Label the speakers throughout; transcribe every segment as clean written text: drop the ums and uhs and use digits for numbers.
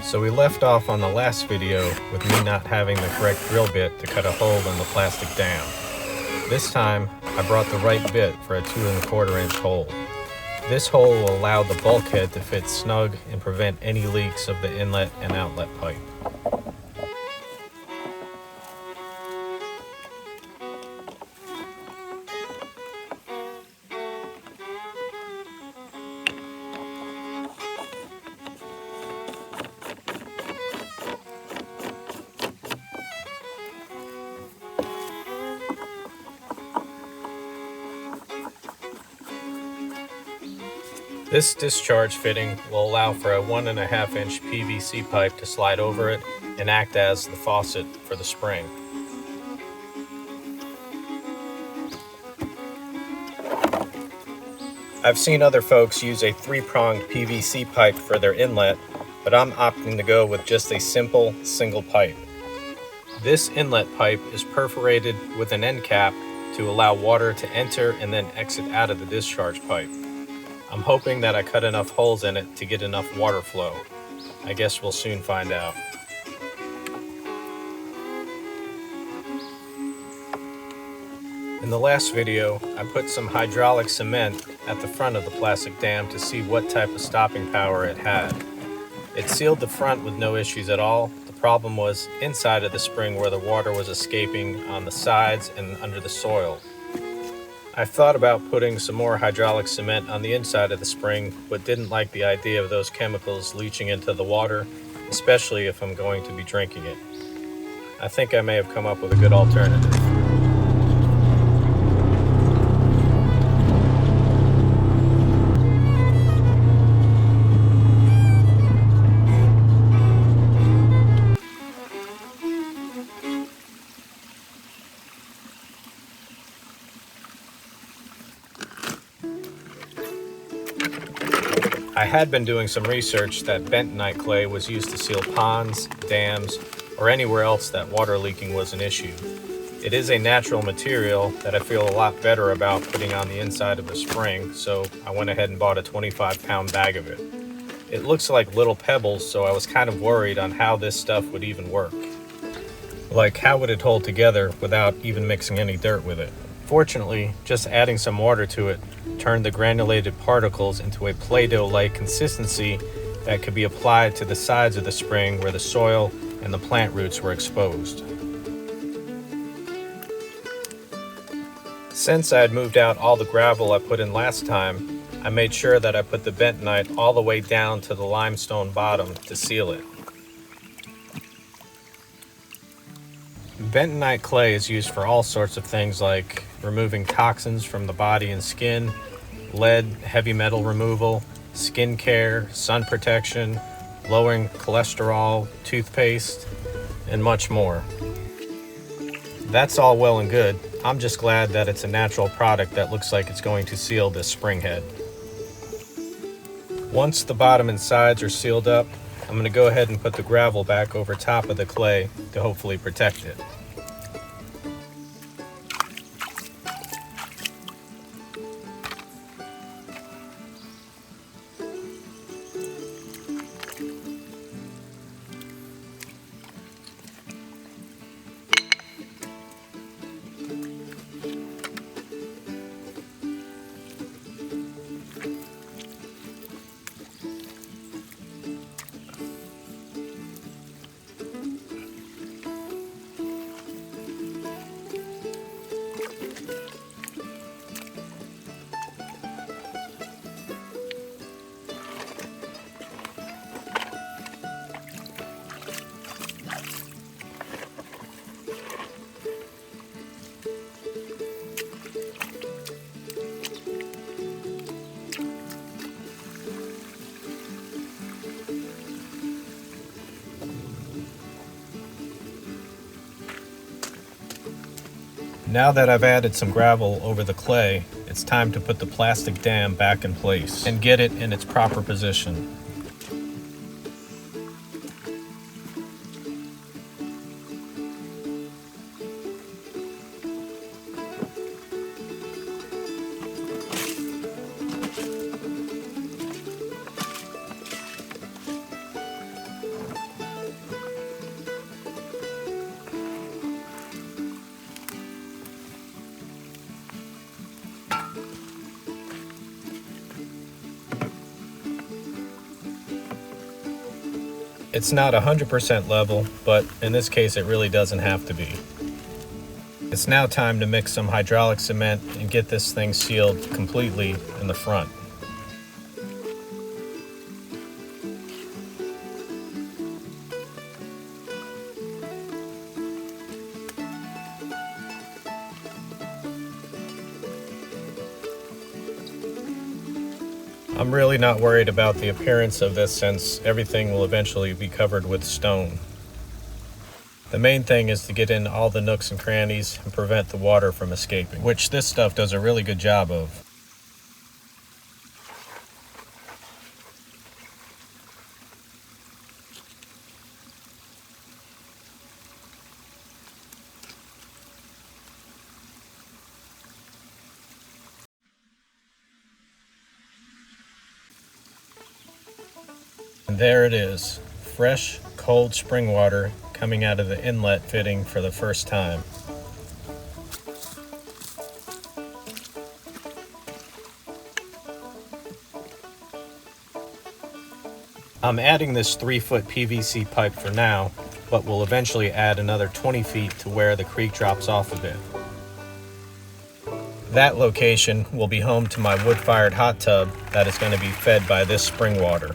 Speaker 1: So we left off on the last video with me not having the correct drill bit to cut a hole in the plastic dam. This time, I brought the right bit for a 2 1/4 inch hole. This hole will allow the bulkhead to fit snug and prevent any leaks of the inlet and outlet pipe. This discharge fitting will allow for a 1 1/2 inch PVC pipe to slide over it and act as the faucet for the spring. I've seen other folks use a 3-pronged PVC pipe for their inlet, but I'm opting to go with just a simple single pipe. This inlet pipe is perforated with an end cap to allow water to enter and then exit out of the discharge pipe. I'm hoping that I cut enough holes in it to get enough water flow. I guess we'll soon find out. In the last video, I put some hydraulic cement at the front of the plastic dam to see what type of stopping power it had. It sealed the front with no issues at all. The problem was inside of the spring where the water was escaping on the sides and under the soil. I've thought about putting some more hydraulic cement on the inside of the spring, but didn't like the idea of those chemicals leaching into the water, especially if I'm going to be drinking it. I think I may have come up with a good alternative. I had been doing some research that bentonite clay was used to seal ponds, dams, or anywhere else that water leaking was an issue. It is a natural material that I feel a lot better about putting on the inside of the spring, so I went ahead and bought a 25-pound bag of it. It looks like little pebbles, so I was kind of worried on how this stuff would even work. Like, how would it hold together without even mixing any dirt with it? Fortunately, just adding some water to it turned the granulated particles into a Play-Doh-like consistency that could be applied to the sides of the spring where the soil and the plant roots were exposed. Since I had moved out all the gravel I put in last time, I made sure that I put the bentonite all the way down to the limestone bottom to seal it. Bentonite clay is used for all sorts of things like removing toxins from the body and skin, lead, heavy metal removal, skin care, sun protection, lowering cholesterol, toothpaste, and much more. That's all well and good. I'm just glad that it's a natural product that looks like it's going to seal this spring head. Once the bottom and sides are sealed up, I'm going to go ahead and put the gravel back over top of the clay to hopefully protect it. Now that I've added some gravel over the clay, it's time to put the plastic dam back in place and get it in its proper position. It's not 100% level, but in this case it really doesn't have to be. It's now time to mix some hydraulic cement and get this thing sealed completely in the front. I'm really not worried about the appearance of this since everything will eventually be covered with stone. The main thing is to get in all the nooks and crannies and prevent the water from escaping, which this stuff does a really good job of. And there it is, fresh, cold spring water coming out of the inlet fitting for the first time. I'm adding this 3-foot PVC pipe for now, but will eventually add another 20 feet to where the creek drops off a bit. That location will be home to my wood-fired hot tub that is going to be fed by this spring water.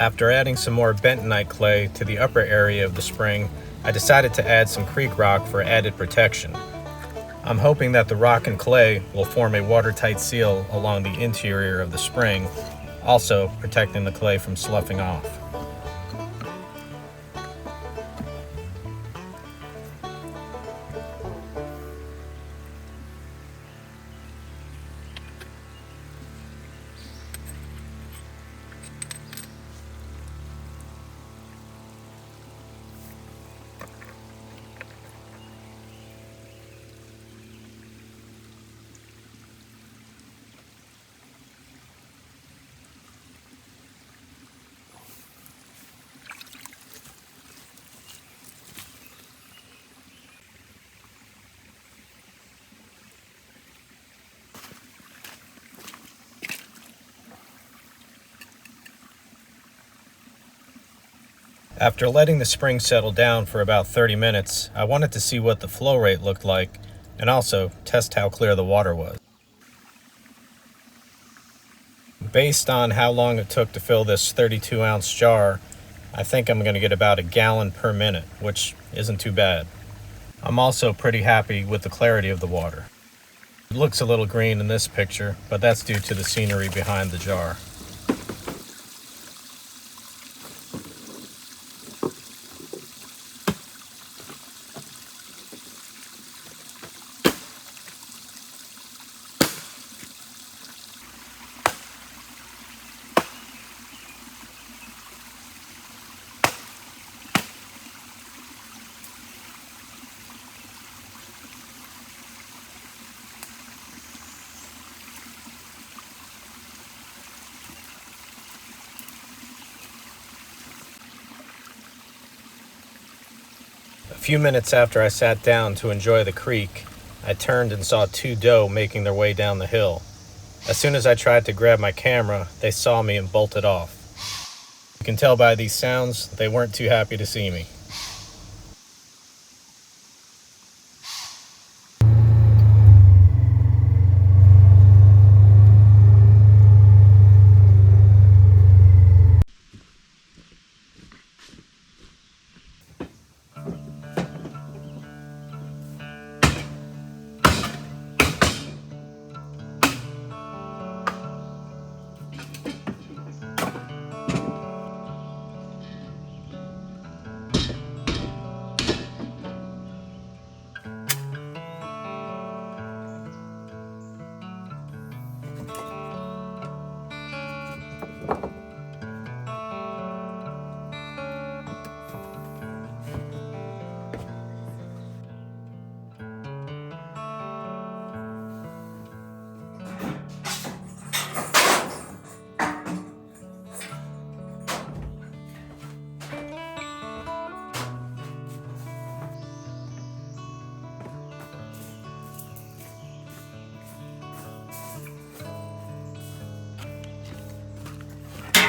Speaker 1: After adding some more bentonite clay to the upper area of the spring, I decided to add some creek rock for added protection. I'm hoping that the rock and clay will form a watertight seal along the interior of the spring, also protecting the clay from sloughing off. After letting the spring settle down for about 30 minutes, I wanted to see what the flow rate looked like and also test how clear the water was. Based on how long it took to fill this 32-ounce jar, I think I'm going to get about a gallon per minute, which isn't too bad. I'm also pretty happy with the clarity of the water. It looks a little green in this picture, but that's due to the scenery behind the jar. A few minutes after I sat down to enjoy the creek, I turned and saw two doe making their way down the hill. As soon as I tried to grab my camera, they saw me and bolted off. You can tell by these sounds, they weren't too happy to see me.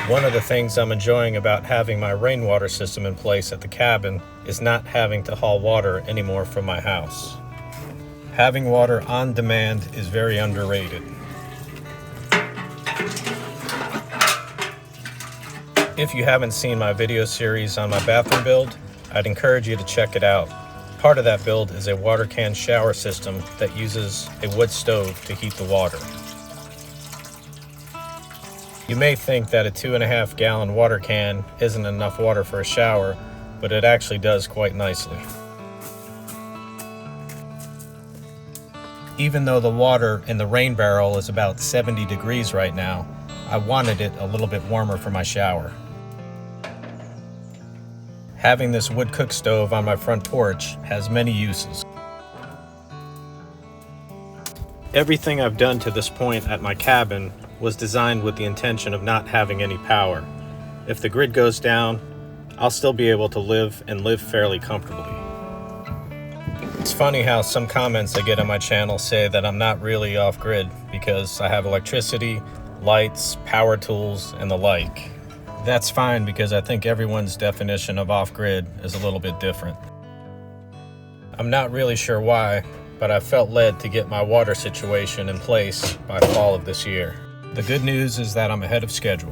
Speaker 1: One of the things I'm enjoying about having my rainwater system in place at the cabin is not having to haul water anymore from my house. Having water on demand is very underrated. If you haven't seen my video series on my bathroom build, I'd encourage you to check it out. Part of that build is a water can shower system that uses a wood stove to heat the water. You may think that a 2.5 gallon water can isn't enough water for a shower, but it actually does quite nicely. Even though the water in the rain barrel is about 70 degrees right now, I wanted it a little bit warmer for my shower. Having this wood cook stove on my front porch has many uses. Everything I've done to this point at my cabin was designed with the intention of not having any power. If the grid goes down, I'll still be able to live fairly comfortably. It's funny how some comments I get on my channel say that I'm not really off-grid because I have electricity, lights, power tools, and the like. That's fine because I think everyone's definition of off-grid is a little bit different. I'm not really sure why, but I felt led to get my water situation in place by fall of this year. The good news is that I'm ahead of schedule.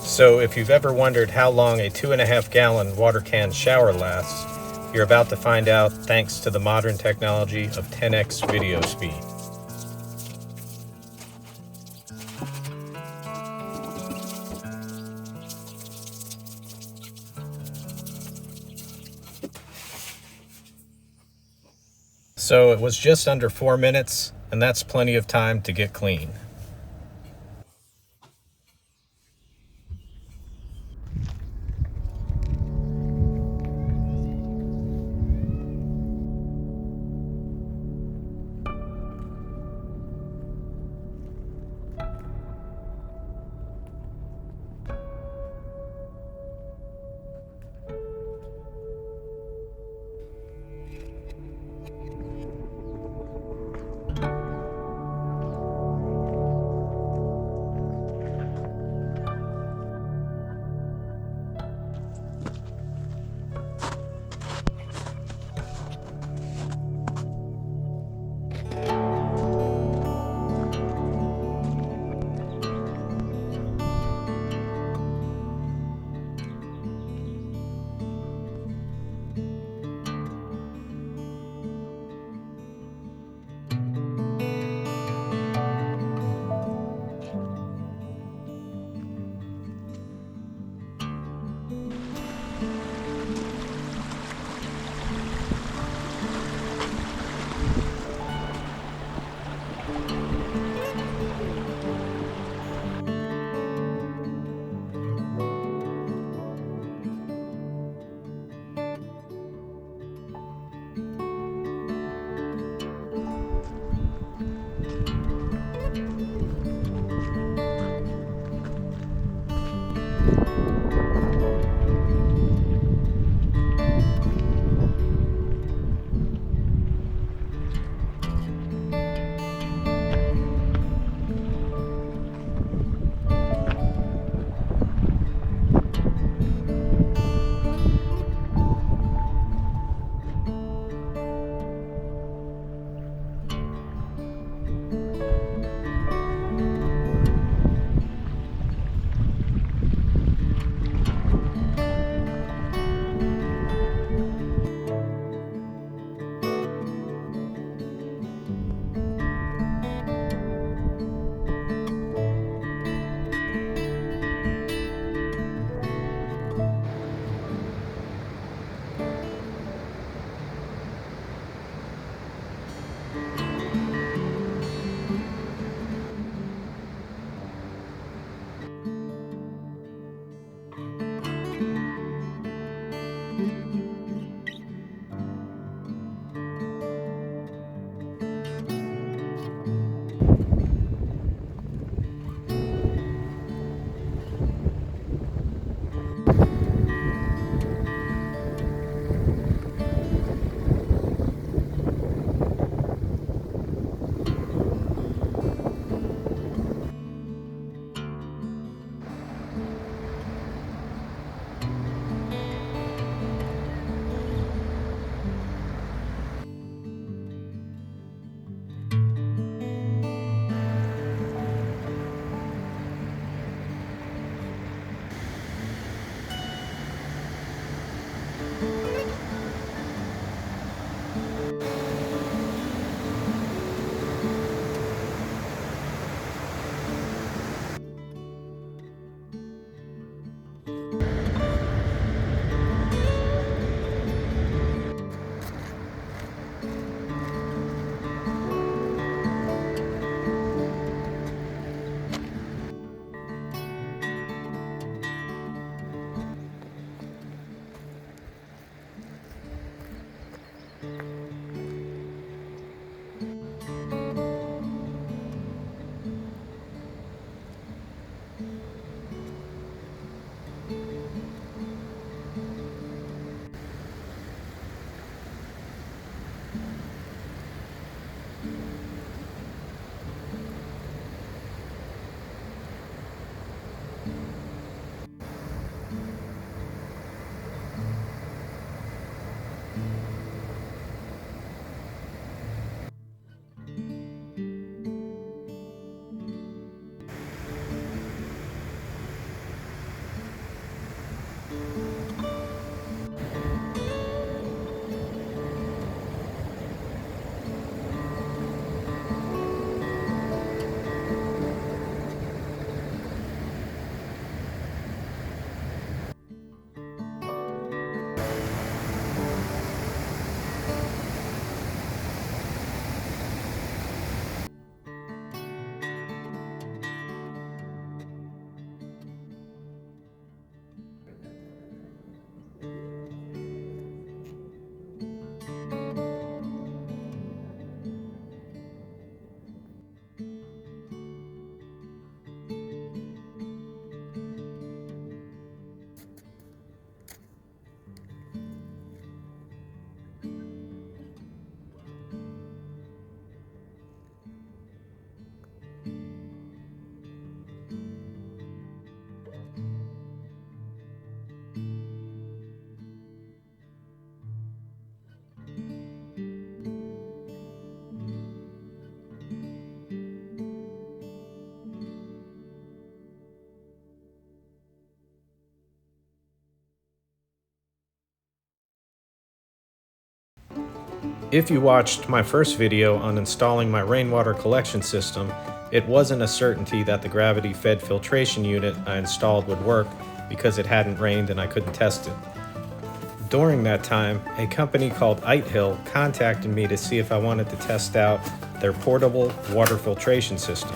Speaker 1: So if you've ever wondered how long a 2.5 gallon water can shower lasts, you're about to find out thanks to the modern technology of 10x video speed. So it was just under 4 minutes, and that's plenty of time to get clean. If you watched my first video on installing my rainwater collection system, it wasn't a certainty that the gravity-fed filtration unit I installed would work because it hadn't rained and I couldn't test it. During that time, a company called Itehil contacted me to see if I wanted to test out their portable water filtration system.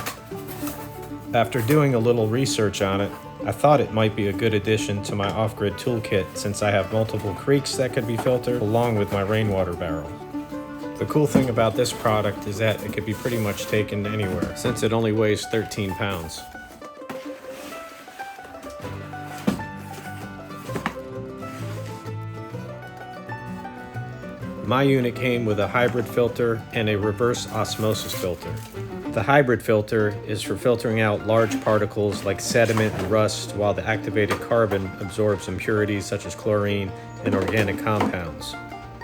Speaker 1: After doing a little research on it, I thought it might be a good addition to my off-grid toolkit since I have multiple creeks that could be filtered along with my rainwater barrel. The cool thing about this product is that it could be pretty much taken anywhere since it only weighs 13 pounds. My unit came with a hybrid filter and a reverse osmosis filter. The hybrid filter is for filtering out large particles like sediment and rust, while the activated carbon absorbs impurities such as chlorine and organic compounds.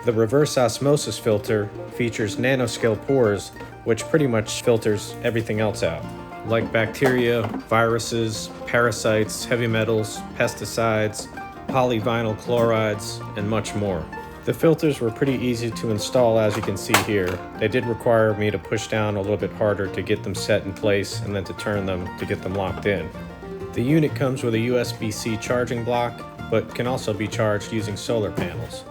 Speaker 1: The reverse osmosis filter features nanoscale pores, which pretty much filters everything else out, like bacteria, viruses, parasites, heavy metals, pesticides, polyvinyl chlorides, and much more. The filters were pretty easy to install, as you can see here. They did require me to push down a little bit harder to get them set in place and then to turn them to get them locked in. The unit comes with a USB-C charging block, but can also be charged using solar panels.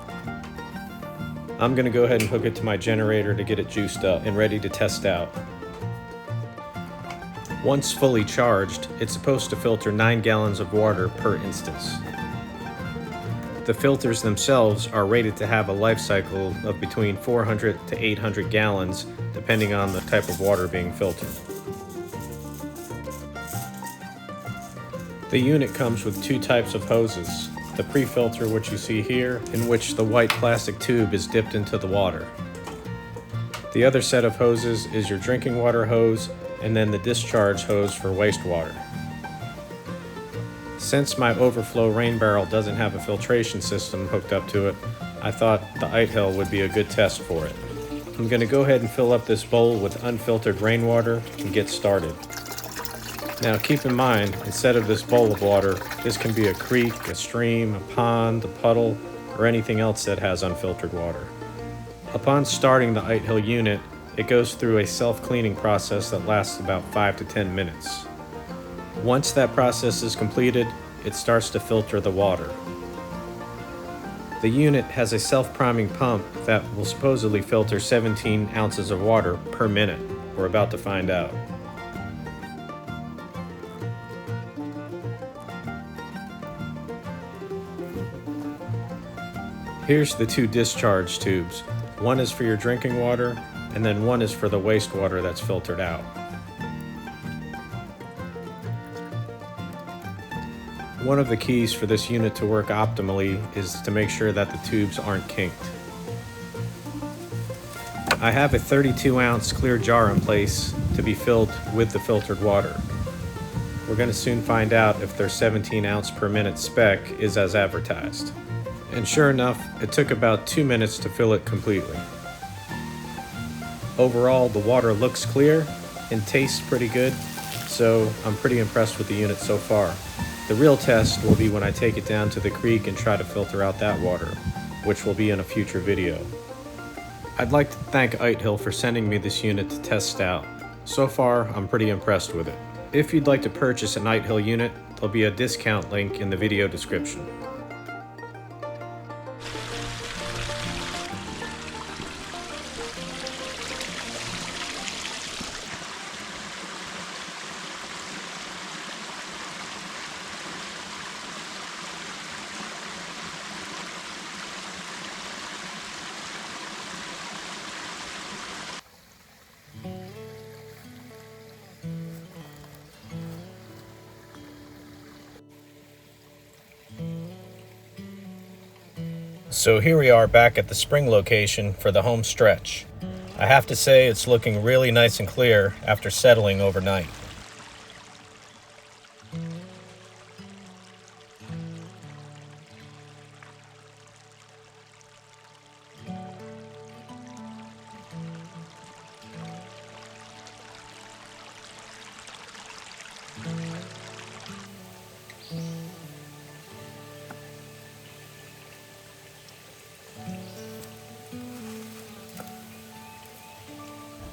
Speaker 1: I'm going to go ahead and hook it to my generator to get it juiced up and ready to test out. Once fully charged, it's supposed to filter 9 gallons of water per instance. The filters themselves are rated to have a life cycle of between 400 to 800 gallons, depending on the type of water being filtered. The unit comes with 2 types of hoses. The pre-filter, which you see here, in which the white plastic tube is dipped into the water. The other set of hoses is your drinking water hose, and then the discharge hose for wastewater. Since my overflow rain barrel doesn't have a filtration system hooked up to it, I thought the Itehil would be a good test for it. I'm going to go ahead and fill up this bowl with unfiltered rainwater and get started. Now keep in mind, instead of this bowl of water, this can be a creek, a stream, a pond, a puddle, or anything else that has unfiltered water. Upon starting the Itehil unit, it goes through a self-cleaning process that lasts about 5 to 10 minutes. Once that process is completed, it starts to filter the water. The unit has a self-priming pump that will supposedly filter 17 ounces of water per minute. We're about to find out. Here's the 2 discharge tubes. One is for your drinking water, and then one is for the wastewater that's filtered out. One of the keys for this unit to work optimally is to make sure that the tubes aren't kinked. I have a 32-ounce clear jar in place to be filled with the filtered water. We're going to soon find out if their 17 ounce per minute spec is as advertised. And sure enough, it took about 2 minutes to fill it completely. Overall, the water looks clear and tastes pretty good, so I'm pretty impressed with the unit so far. The real test will be when I take it down to the creek and try to filter out that water, which will be in a future video. I'd like to thank Itehil for sending me this unit to test out. So far, I'm pretty impressed with it. If you'd like to purchase an Itehil unit, there'll be a discount link in the video description. So here we are back at the spring location for the home stretch. I have to say it's looking really nice and clear after settling overnight.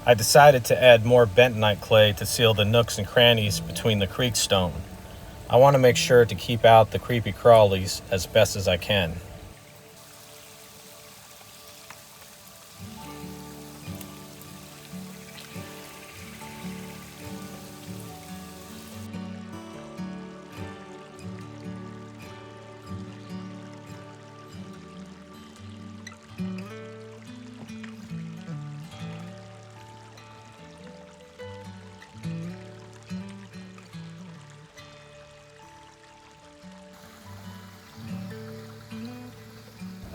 Speaker 1: I decided to add more bentonite clay to seal the nooks and crannies between the creek stone. I want to make sure to keep out the creepy crawlies as best as I can.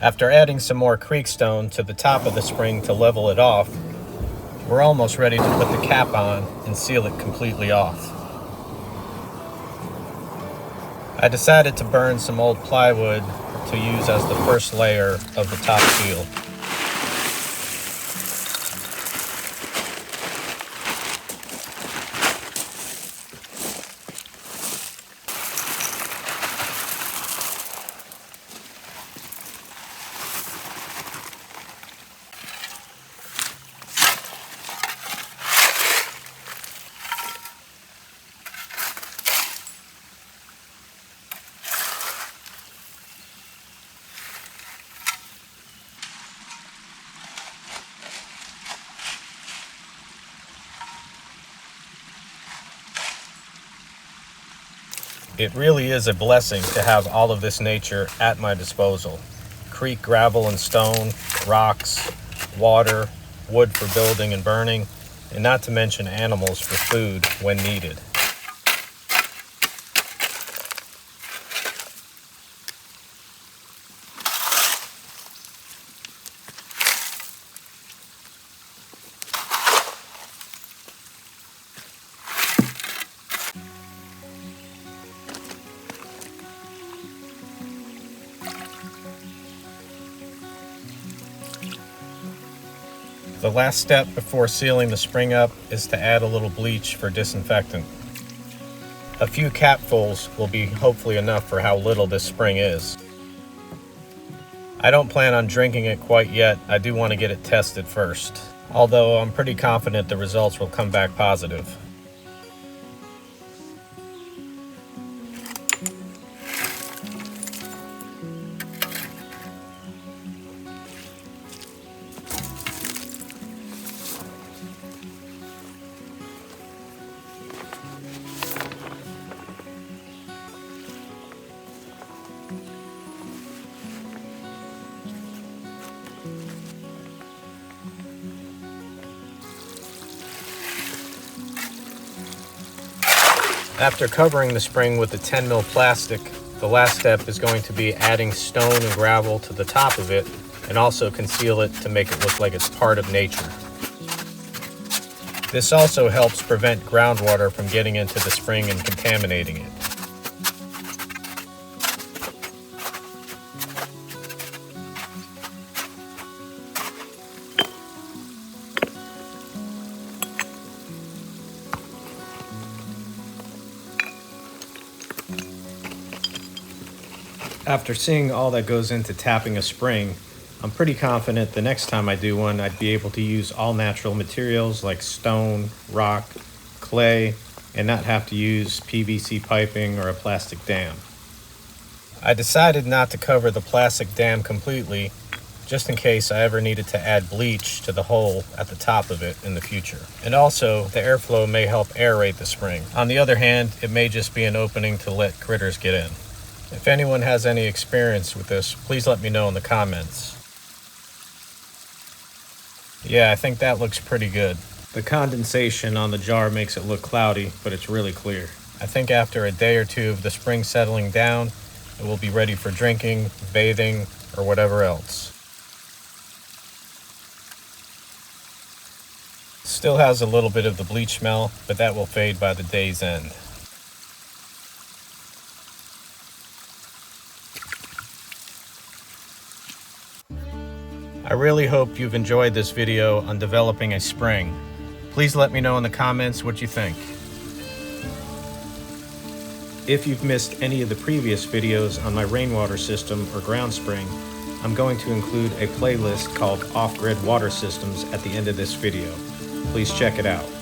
Speaker 1: After adding some more creek stone to the top of the spring to level it off, we're almost ready to put the cap on and seal it completely off. I decided to burn some old plywood to use as the first layer of the top seal. It really is a blessing to have all of this nature at my disposal. Creek gravel and stone, rocks, water, wood for building and burning, and not to mention animals for food when needed. The last step before sealing the spring up is to add a little bleach for disinfectant. A few capfuls will be hopefully enough for how little this spring is. I don't plan on drinking it quite yet. I do want to get it tested first, although I'm pretty confident the results will come back positive. After covering the spring with the 10 mil plastic, the last step is going to be adding stone and gravel to the top of it and also conceal it to make it look like it's part of nature. This also helps prevent groundwater from getting into the spring and contaminating it. After seeing all that goes into tapping a spring, I'm pretty confident the next time I do one, I'd be able to use all natural materials like stone, rock, clay, and not have to use PVC piping or a plastic dam. I decided not to cover the plastic dam completely, just in case I ever needed to add bleach to the hole at the top of it in the future. And also, the airflow may help aerate the spring. On the other hand, it may just be an opening to let critters get in. If anyone has any experience with this, please let me know in the comments. Yeah, I think that looks pretty good. The condensation on the jar makes it look cloudy, but it's really clear. I think after a day or two of the spring settling down, it will be ready for drinking, bathing, or whatever else. Still has a little bit of the bleach smell, but that will fade by the day's end. I really hope you've enjoyed this video on developing a spring. Please let me know in the comments what you think. If you've missed any of the previous videos on my rainwater system or ground spring, I'm going to include a playlist called Off-Grid Water Systems at the end of this video. Please check it out.